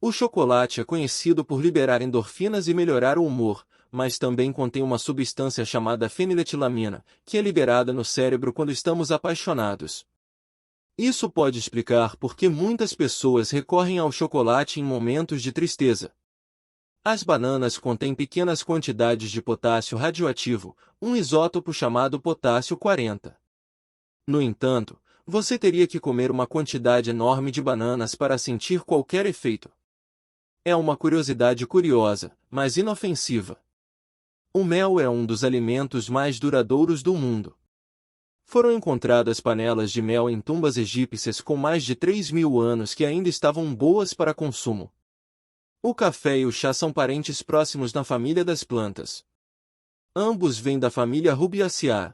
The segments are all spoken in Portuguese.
O chocolate é conhecido por liberar endorfinas e melhorar o humor, mas também contém uma substância chamada feniletilamina, que é liberada no cérebro quando estamos apaixonados. Isso pode explicar por que muitas pessoas recorrem ao chocolate em momentos de tristeza. As bananas contêm pequenas quantidades de potássio radioativo, um isótopo chamado potássio 40. No entanto, você teria que comer uma quantidade enorme de bananas para sentir qualquer efeito. É uma curiosidade curiosa, mas inofensiva. O mel é um dos alimentos mais duradouros do mundo. Foram encontradas panelas de mel em tumbas egípcias com mais de 3.000 anos que ainda estavam boas para consumo. O café e o chá são parentes próximos na família das plantas. Ambos vêm da família Rubiaceae.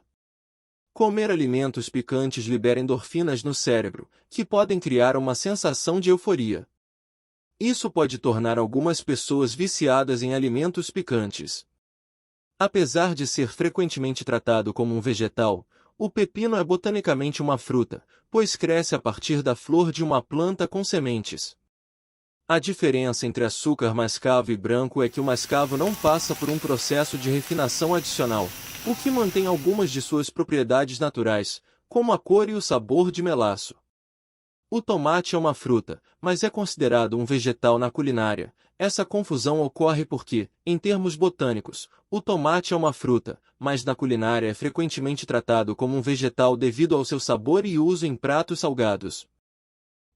Comer alimentos picantes libera endorfinas no cérebro, que podem criar uma sensação de euforia. Isso pode tornar algumas pessoas viciadas em alimentos picantes. Apesar de ser frequentemente tratado como um vegetal, o pepino é botanicamente uma fruta, pois cresce a partir da flor de uma planta com sementes. A diferença entre açúcar mascavo e branco é que o mascavo não passa por um processo de refinação adicional, o que mantém algumas de suas propriedades naturais, como a cor e o sabor de melaço. O tomate é uma fruta, mas é considerado um vegetal na culinária. Essa confusão ocorre porque, em termos botânicos, o tomate é uma fruta, mas na culinária é frequentemente tratado como um vegetal devido ao seu sabor e uso em pratos salgados.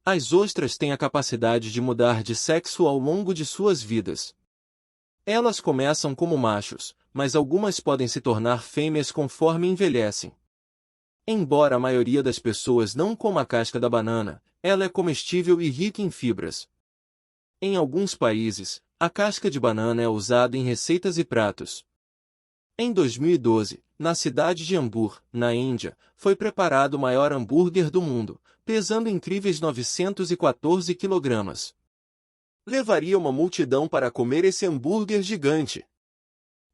As ostras têm a capacidade de mudar de sexo ao longo de suas vidas. Elas começam como machos, mas algumas podem se tornar fêmeas conforme envelhecem. Embora a maioria das pessoas não coma a casca da banana, ela é comestível e rica em fibras. Em alguns países, a casca de banana é usada em receitas e pratos. Em 2012, na cidade de Ambur, na Índia, foi preparado o maior hambúrguer do mundo, pesando incríveis 914 kg. Levaria uma multidão para comer esse hambúrguer gigante.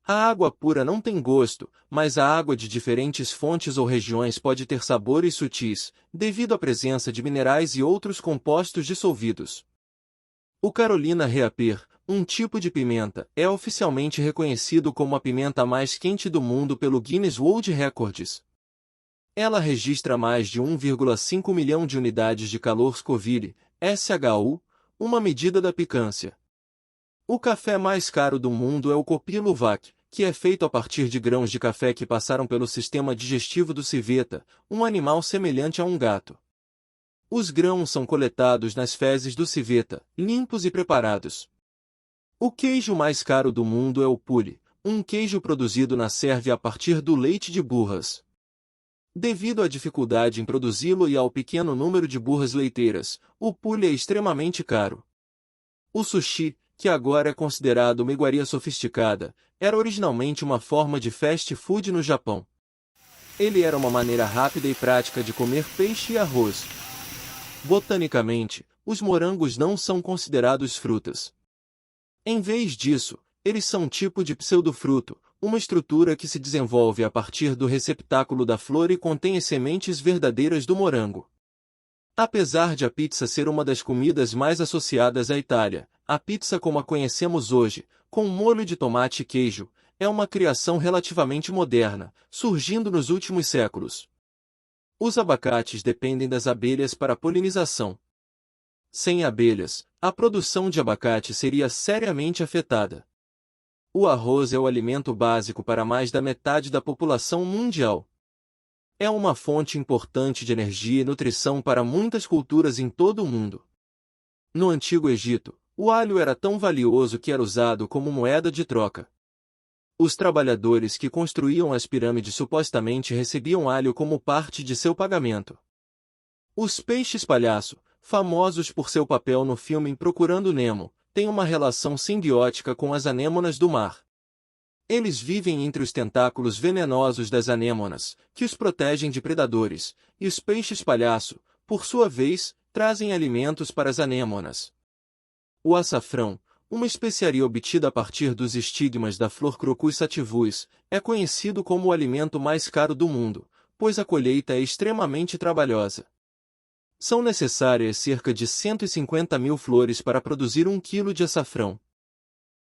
A água pura não tem gosto, mas a água de diferentes fontes ou regiões pode ter sabores sutis, devido à presença de minerais e outros compostos dissolvidos. O Carolina Reaper, um tipo de pimenta, é oficialmente reconhecido como a pimenta mais quente do mundo pelo Guinness World Records. Ela registra mais de 1,5 milhão de unidades de calor Scoville, SHU, uma medida da picância. O café mais caro do mundo é o Kopi Luwak, que é feito a partir de grãos de café que passaram pelo sistema digestivo do civeta, um animal semelhante a um gato. Os grãos são coletados nas fezes do civeta, limpos e preparados. O queijo mais caro do mundo é o Puri, um queijo produzido na Sérvia a partir do leite de burras. Devido à dificuldade em produzi-lo e ao pequeno número de burras leiteiras, o Puri é extremamente caro. O sushi, que agora é considerado uma iguaria sofisticada, era originalmente uma forma de fast food no Japão. Ele era uma maneira rápida e prática de comer peixe e arroz. Botanicamente, os morangos não são considerados frutas. Em vez disso, eles são um tipo de pseudofruto, uma estrutura que se desenvolve a partir do receptáculo da flor e contém as sementes verdadeiras do morango. Apesar de a pizza ser uma das comidas mais associadas à Itália, a pizza como a conhecemos hoje, com molho de tomate e queijo, é uma criação relativamente moderna, surgindo nos últimos séculos. Os abacates dependem das abelhas para a polinização. Sem abelhas, a produção de abacate seria seriamente afetada. O arroz é o alimento básico para mais da metade da população mundial. É uma fonte importante de energia e nutrição para muitas culturas em todo o mundo. No Antigo Egito, o alho era tão valioso que era usado como moeda de troca. Os trabalhadores que construíam as pirâmides supostamente recebiam alho como parte de seu pagamento. Os peixes palhaço, famosos por seu papel no filme Procurando Nemo, têm uma relação simbiótica com as anêmonas do mar. Eles vivem entre os tentáculos venenosos das anêmonas, que os protegem de predadores, e os peixes palhaço, por sua vez, trazem alimentos para as anêmonas. O açafrão, uma especiaria obtida a partir dos estigmas da flor Crocus sativus, é conhecido como o alimento mais caro do mundo, pois a colheita é extremamente trabalhosa. São necessárias cerca de 150.000 flores para produzir 1 quilo de açafrão.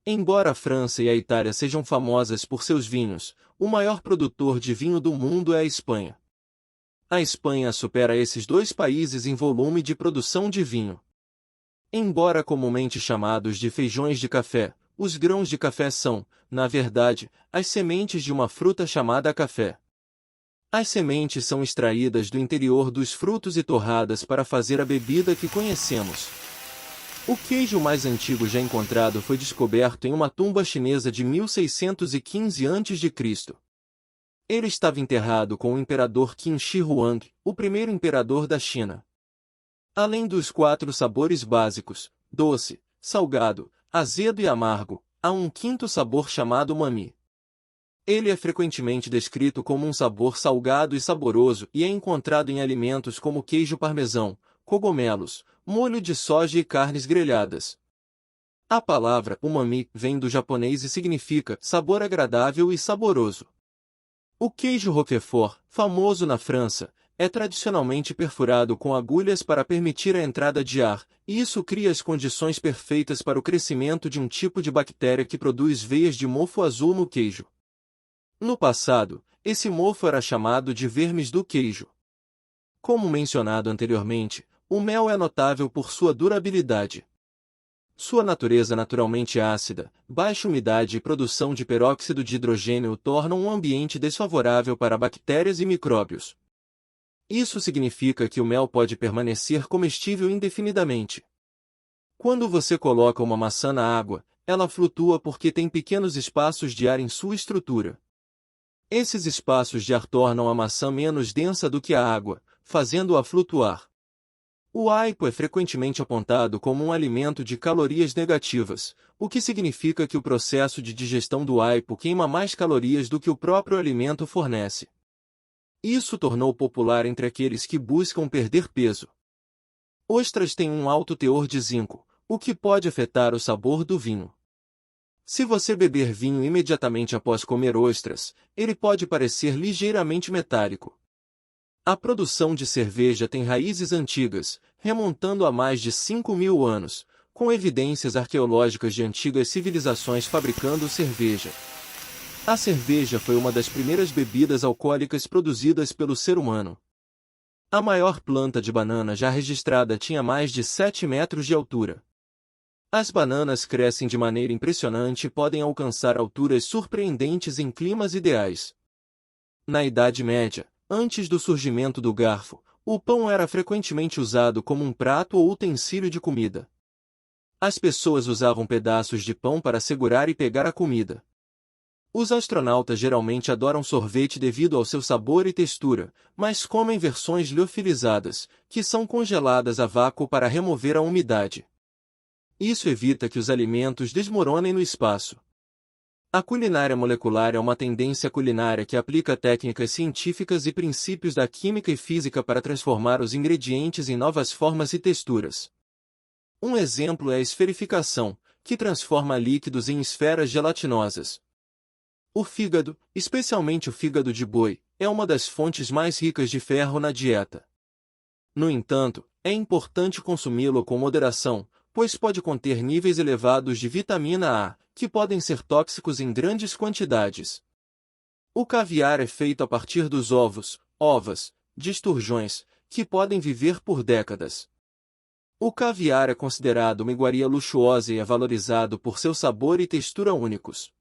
Embora a França e a Itália sejam famosas por seus vinhos, o maior produtor de vinho do mundo é a Espanha. A Espanha supera esses dois países em volume de produção de vinho. Embora comumente chamados de feijões de café, os grãos de café são, na verdade, as sementes de uma fruta chamada café. As sementes são extraídas do interior dos frutos e torradas para fazer a bebida que conhecemos. O queijo mais antigo já encontrado foi descoberto em uma tumba chinesa de 1615 a.C. Ele estava enterrado com o imperador Qin Shi Huang, o primeiro imperador da China. Além dos 4 sabores básicos, doce, salgado, azedo e amargo, há um quinto sabor chamado umami. Ele é frequentemente descrito como um sabor salgado e saboroso e é encontrado em alimentos como queijo parmesão, cogumelos, molho de soja e carnes grelhadas. A palavra umami vem do japonês e significa sabor agradável e saboroso. O queijo Roquefort, famoso na França, é tradicionalmente perfurado com agulhas para permitir a entrada de ar, e isso cria as condições perfeitas para o crescimento de um tipo de bactéria que produz veias de mofo azul no queijo. No passado, esse mofo era chamado de vermes do queijo. Como mencionado anteriormente, o mel é notável por sua durabilidade. Sua natureza naturalmente ácida, baixa umidade e produção de peróxido de hidrogênio tornam um ambiente desfavorável para bactérias e micróbios. Isso significa que o mel pode permanecer comestível indefinidamente. Quando você coloca uma maçã na água, ela flutua porque tem pequenos espaços de ar em sua estrutura. Esses espaços de ar tornam a maçã menos densa do que a água, fazendo-a flutuar. O aipo é frequentemente apontado como um alimento de calorias negativas, o que significa que o processo de digestão do aipo queima mais calorias do que o próprio alimento fornece. Isso tornou popular entre aqueles que buscam perder peso. Ostras têm um alto teor de zinco, o que pode afetar o sabor do vinho. Se você beber vinho imediatamente após comer ostras, ele pode parecer ligeiramente metálico. A produção de cerveja tem raízes antigas, remontando a mais de 5.000 anos, com evidências arqueológicas de antigas civilizações fabricando cerveja. A cerveja foi uma das primeiras bebidas alcoólicas produzidas pelo ser humano. A maior planta de banana já registrada tinha mais de 7 metros de altura. As bananas crescem de maneira impressionante e podem alcançar alturas surpreendentes em climas ideais. Na Idade Média, antes do surgimento do garfo, o pão era frequentemente usado como um prato ou utensílio de comida. As pessoas usavam pedaços de pão para segurar e pegar a comida. Os astronautas geralmente adoram sorvete devido ao seu sabor e textura, mas comem versões liofilizadas, que são congeladas a vácuo para remover a umidade. Isso evita que os alimentos desmoronem no espaço. A culinária molecular é uma tendência culinária que aplica técnicas científicas e princípios da química e física para transformar os ingredientes em novas formas e texturas. Um exemplo é a esferificação, que transforma líquidos em esferas gelatinosas. O fígado, especialmente o fígado de boi, é uma das fontes mais ricas de ferro na dieta. No entanto, é importante consumi-lo com moderação, pois pode conter níveis elevados de vitamina A, que podem ser tóxicos em grandes quantidades. O caviar é feito a partir dos ovos, ovas, de esturjões, que podem viver por décadas. O caviar é considerado uma iguaria luxuosa e é valorizado por seu sabor e textura únicos.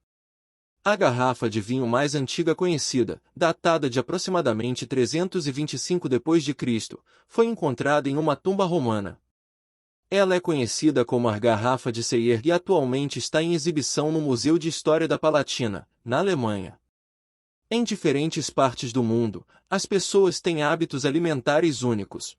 A garrafa de vinho mais antiga conhecida, datada de aproximadamente 325 d.C., foi encontrada em uma tumba romana. Ela é conhecida como a Garrafa de Seyer e atualmente está em exibição no Museu de História da Palatina, na Alemanha. Em diferentes partes do mundo, as pessoas têm hábitos alimentares únicos.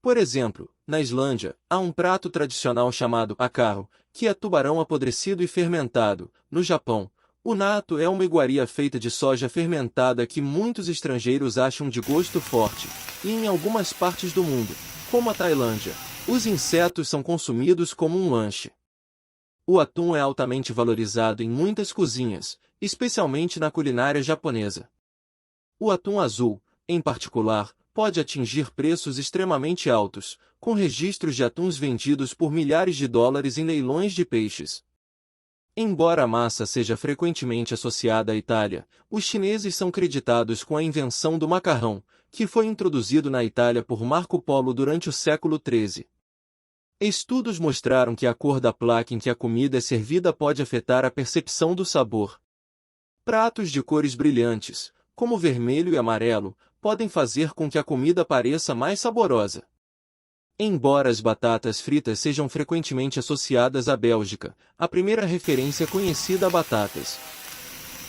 Por exemplo, na Islândia, há um prato tradicional chamado acarro, que é tubarão apodrecido e fermentado. No Japão, o natto é uma iguaria feita de soja fermentada que muitos estrangeiros acham de gosto forte, e em algumas partes do mundo, como a Tailândia, os insetos são consumidos como um lanche. O atum é altamente valorizado em muitas cozinhas, especialmente na culinária japonesa. O atum azul, em particular, pode atingir preços extremamente altos, com registros de atuns vendidos por milhares de dólares em leilões de peixes. Embora a massa seja frequentemente associada à Itália, os chineses são creditados com a invenção do macarrão, que foi introduzido na Itália por Marco Polo durante o século XIII. Estudos mostraram que a cor da placa em que a comida é servida pode afetar a percepção do sabor. Pratos de cores brilhantes, como vermelho e amarelo, podem fazer com que a comida pareça mais saborosa. Embora as batatas fritas sejam frequentemente associadas à Bélgica, a primeira referência conhecida a batatas